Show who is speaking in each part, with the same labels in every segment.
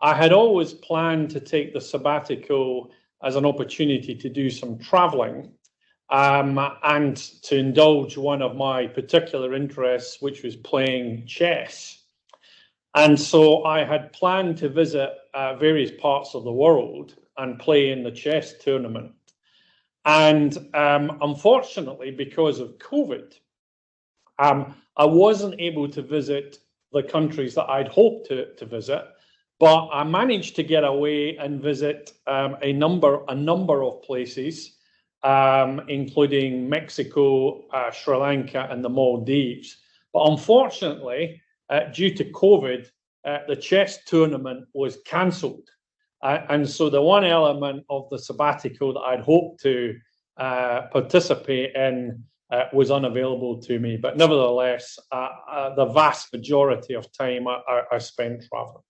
Speaker 1: I had always planned to take the sabbatical as an opportunity to do some traveling and to indulge one of my particular interests, which was playing chess. And so I had planned to visit various parts of the world and play in the chess tournament. And unfortunately, because of COVID, I wasn't able to visit the countries that I'd hoped to visit, but I managed to get away and visit a number of places, including Mexico, Sri Lanka, and the Maldives. But unfortunately, due to COVID, the chess tournament was cancelled. And so the one element of the sabbatical that I'd hoped to participate in was unavailable to me. But nevertheless, the vast majority of time I spent traveling.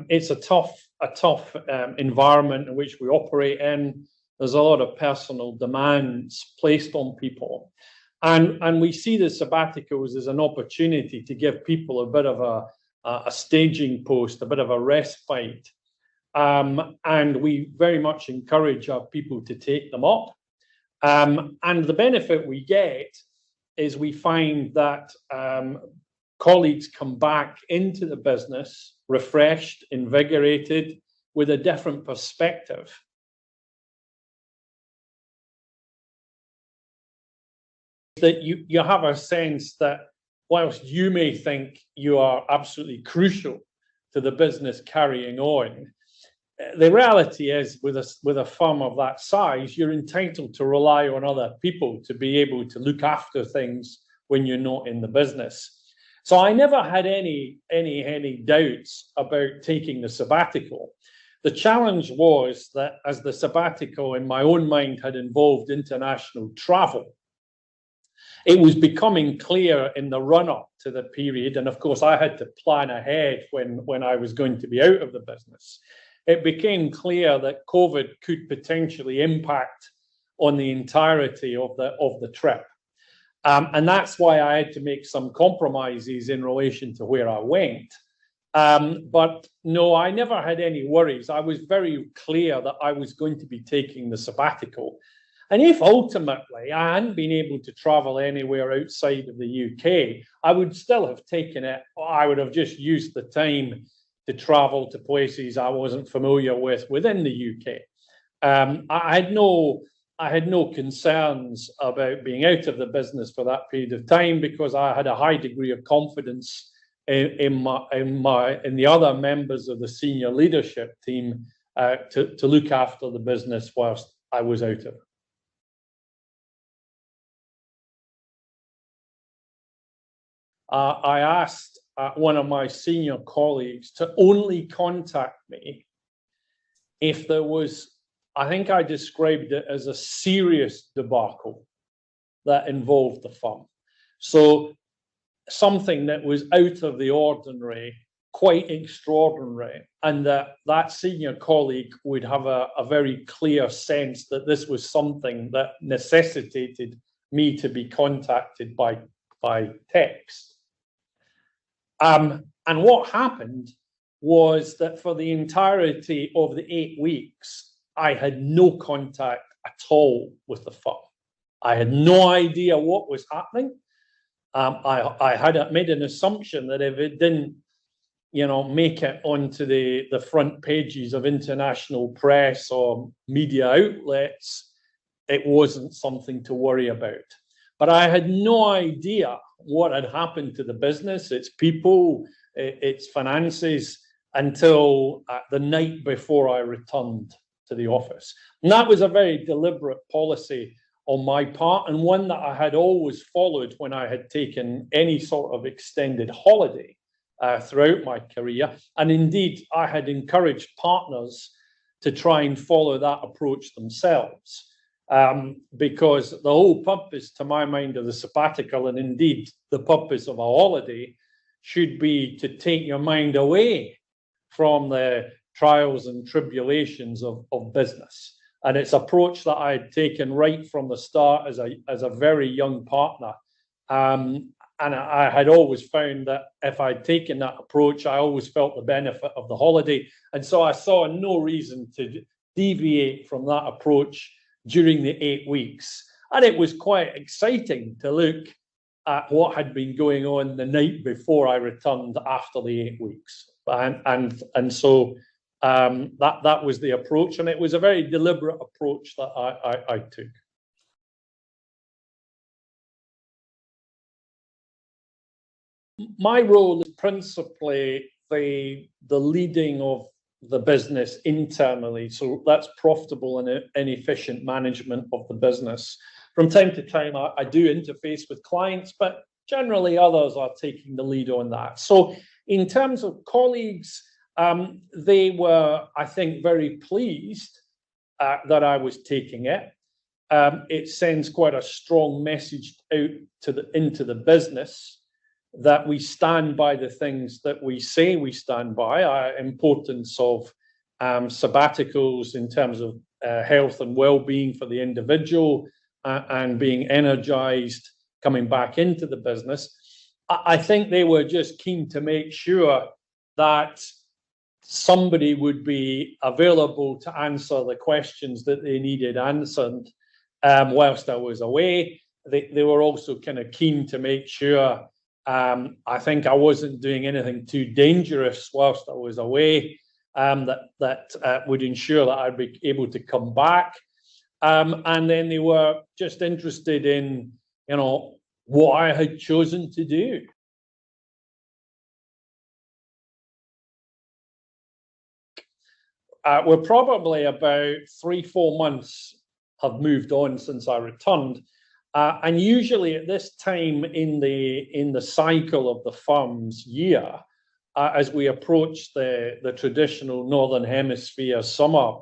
Speaker 1: It's a tough environment in which we operate in. There's a lot of personal demands placed on people. And we see the sabbaticals as an opportunity to give people a bit of a staging post, a bit of a respite. And we very much encourage our people to take them up. And the benefit we get is we find that colleagues come back into the business refreshed, invigorated, with a different perspective. That you have a sense that whilst you may think you are absolutely crucial to the business carrying on, the reality is with a firm of that size, you're entitled to rely on other people to be able to look after things when you're not in the business. So I never had any doubts about taking the sabbatical. The challenge was that as the sabbatical in my own mind had involved international travel, it was becoming clear in the run-up to the period, and of course I had to plan ahead when I was going to be out of the business. It became clear that COVID could potentially impact on the entirety of the trip. And that's why I had to make some compromises in relation to where I went. But no, I never had any worries. I was very clear that I was going to be taking the sabbatical. And if ultimately I hadn't been able to travel anywhere outside of the UK, I would still have taken it. I would have just used the time to travel to places I wasn't familiar with within the UK. I had no concerns about being out of the business for that period of time because I had a high degree of confidence in the other members of the senior leadership team to look after the business whilst I was out of it. I asked one of my senior colleagues to only contact me if there was, I think I described it as a serious debacle that involved the firm. So something that was out of the ordinary, quite extraordinary, and that senior colleague would have a very clear sense that this was something that necessitated me to be contacted by text. And what happened was that for the entirety of the 8 weeks, I had no contact at all with the firm. I had no idea what was happening. I had made an assumption that if it didn't, make it onto the front pages of international press or media outlets, it wasn't something to worry about. But I had no idea what had happened to the business, its people, its finances, until the night before I returned to the office. And that was a very deliberate policy on my part, and one that I had always followed when I had taken any sort of extended holiday throughout my career. And indeed, I had encouraged partners to try and follow that approach themselves. Because the whole purpose, to my mind, of the sabbatical, and indeed the purpose of a holiday, should be to take your mind away from the trials and tribulations of business. And it's an approach that I had taken right from the start as a very young partner. I had always found that if I'd taken that approach, I always felt the benefit of the holiday. And so I saw no reason to deviate from that approach during the 8 weeks. And it was quite exciting to look at what had been going on the night before I returned after the 8 weeks. And so that was the approach. And it was a very deliberate approach that I took. My role is principally the leading of the business internally. So that's profitable and efficient management of the business. From time to time, I do interface with clients, but generally others are taking the lead on that. So in terms of colleagues, they were, I think, very pleased that I was taking it. It sends quite a strong message out into the business that we stand by the things that we say we stand by. Importance of sabbaticals in terms of health and well-being for the individual, and being energized coming back into the business. I think they were just keen to make sure that somebody would be available to answer the questions that they needed answered whilst I was away. They were also kind of keen to make sure I think I wasn't doing anything too dangerous whilst I was away, that would ensure that I'd be able to come back. And then they were just interested in, what I had chosen to do. We're probably about 3-4 months have moved on since I returned. And usually at this time in the cycle of the firm's year, as we approach the traditional Northern Hemisphere summer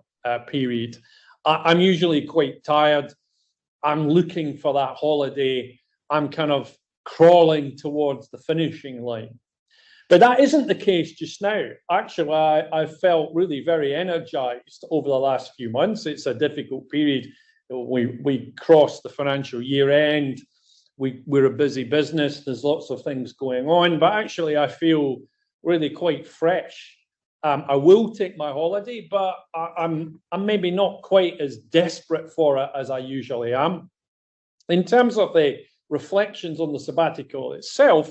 Speaker 1: period, I'm usually quite tired. I'm looking for that holiday. I'm kind of crawling towards the finishing line. But that isn't the case just now. Actually, I felt really very energized over the last few months. It's a difficult period. We crossed the financial year end. We're a busy business. There's lots of things going on. But actually, I feel really quite fresh. I will take my holiday, but I'm maybe not quite as desperate for it as I usually am. In terms of the reflections on the sabbatical itself,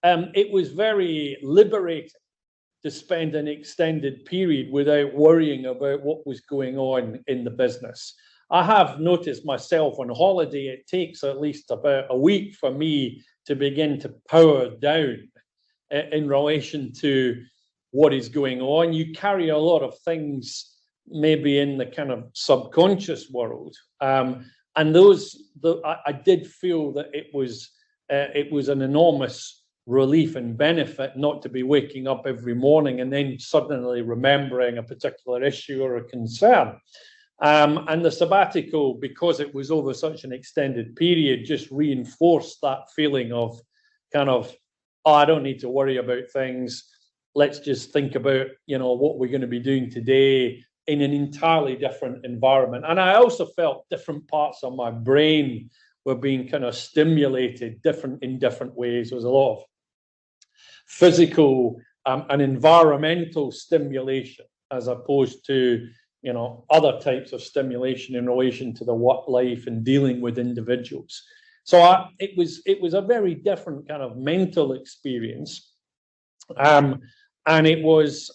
Speaker 1: it was very liberating to spend an extended period without worrying about what was going on in the business. I have noticed myself on holiday, it takes at least about a week for me to begin to power down in relation to what is going on. You carry a lot of things maybe in the kind of subconscious world. And I did feel that it was an enormous relief and benefit not to be waking up every morning and then suddenly remembering a particular issue or a concern. And the sabbatical, because it was over such an extended period, just reinforced that feeling of kind of, I don't need to worry about things. Let's just think about, what we're going to be doing today in an entirely different environment. And I also felt different parts of my brain were being kind of stimulated in different ways. There was a lot of physical and environmental stimulation as opposed to, other types of stimulation in relation to the work life and dealing with individuals. So it was a very different kind of mental experience. And it was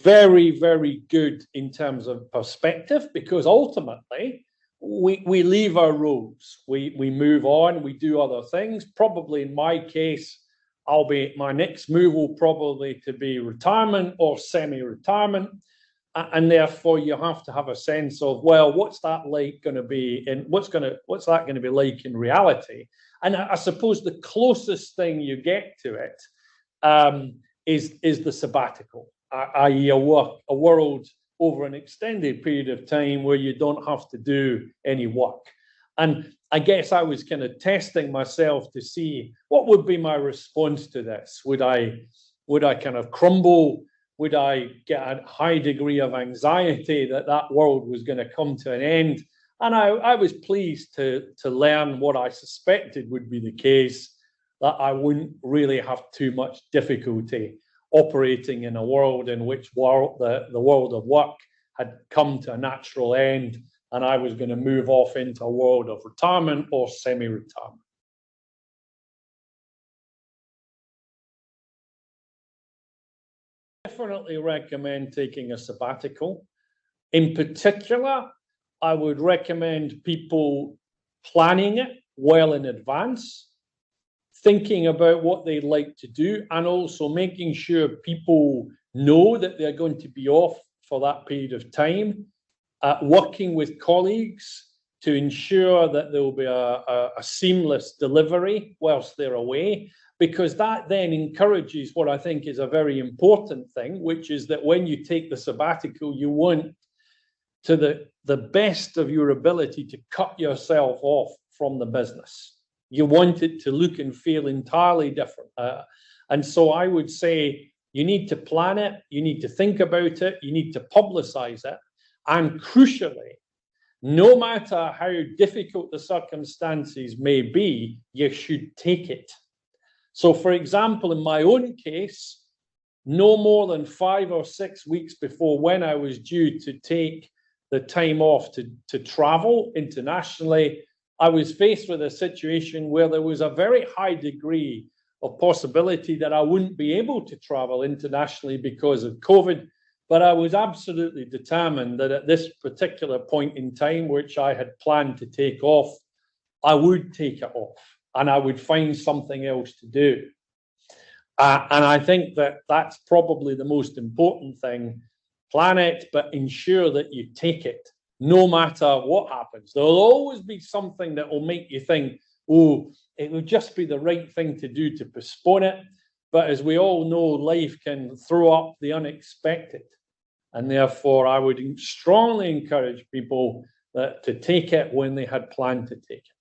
Speaker 1: very, very good in terms of perspective, because ultimately we leave our roles, we move on, we do other things. Probably in my case, my next move will probably to be retirement or semi-retirement. And therefore you have to have a sense of, well, what's that like going to be, and what's that going to be like in reality? And I suppose the closest thing you get to it is the sabbatical, i.e. a world over an extended period of time where you don't have to do any work. And I guess I was kind of testing myself to see what would be my response to this. Would I kind of crumble? Would I get a high degree of anxiety that world was going to come to an end? And I was pleased to learn what I suspected would be the case, that I wouldn't really have too much difficulty operating in a world in which the world of work had come to a natural end, and I was going to move off into a world of retirement or semi-retirement. Definitely recommend taking a sabbatical. In particular, I would recommend people planning it well in advance, thinking about what they'd like to do, and also making sure people know that they're going to be off for that period of time, working with colleagues to ensure that there will be a seamless delivery whilst they're away, because that then encourages what I think is a very important thing, which is that when you take the sabbatical, you want, to the best of your ability, to cut yourself off from the business. You want it to look and feel entirely different. And so I would say you need to plan it, you need to think about it, you need to publicize it. And crucially, no matter how difficult the circumstances may be, you should take it. So, for example, in my own case, no more than 5 or 6 weeks before when I was due to take the time off to travel internationally, I was faced with a situation where there was a very high degree of possibility that I wouldn't be able to travel internationally because of COVID. But I was absolutely determined that at this particular point in time, which I had planned to take off, I would take it off and I would find something else to do. And I think that that's probably the most important thing. Plan it, but ensure that you take it, no matter what happens. There'll always be something that will make you think, oh, it would just be the right thing to do to postpone it. But as we all know, life can throw up the unexpected. And therefore, I would strongly encourage people to take it when they had planned to take it.